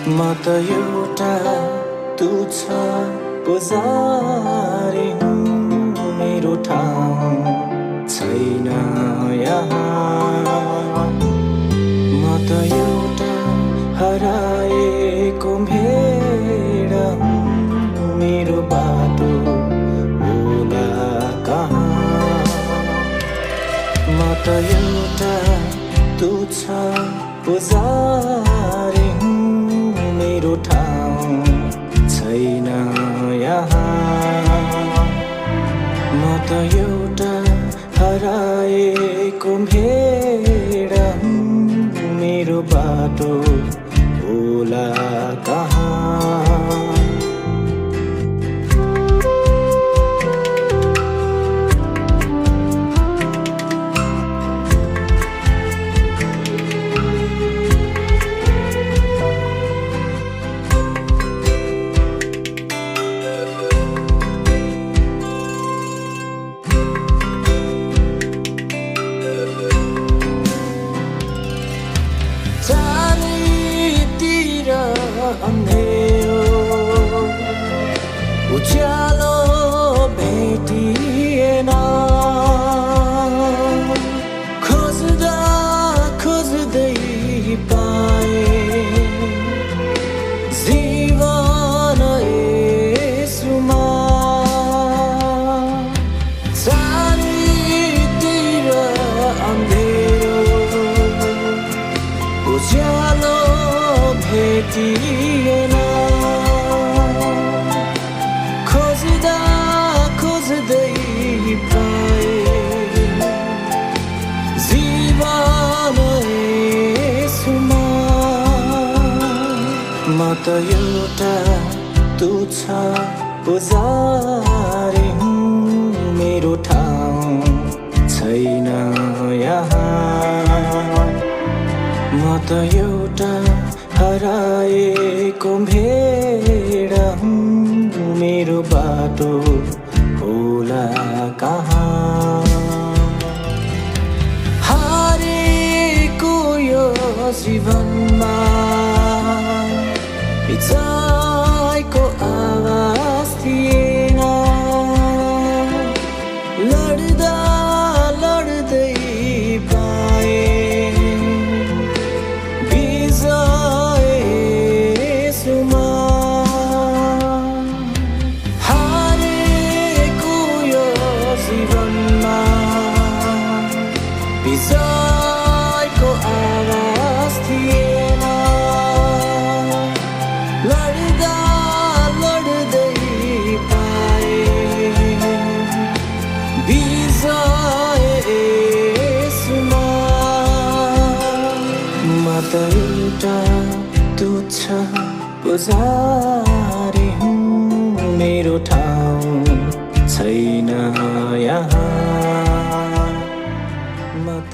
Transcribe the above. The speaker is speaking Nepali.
म त एउटा तुच्छ पुजारी हुँ, मेरो ठाउँ छैन यहाँ। म त एउटा हराएको भेडा हुँ, मेरो बाटो होला कहाँ। म त एउटा तुच्छ पुजारी हुँ, मेरो ठाउँ छैन यहाँ। म त एउटा हराएको भेडा हुँ, मेरो बाटो होला कहाँ। चारैतिर अँधेरो उज्यालो भेटिएन, खोज्दा खोज्दै पाए जीवन यसुमा। चारैतिर अँधेरो उज्यालो भेटिएन, खोज्दा खोज्दै पाए जीवन यसुमा। म त एउटा तुच्छ पुजारी हुँ, मेरो ठाउँ छैन यहाँ। म त एउटा हराएको भेडा हुँ, मेरो बाटो होला कहाँ। हारेको यो जीवनमा विजयको आवाज थिएन, लड्दा लड्दै पाए विजयको आवाज थिएन, लड्दा लड्दै पाए विजय यसुमा। म त एउटा तुच्छ पुजारी हुँ, मेरो ठाउँ छैन यहाँ। म त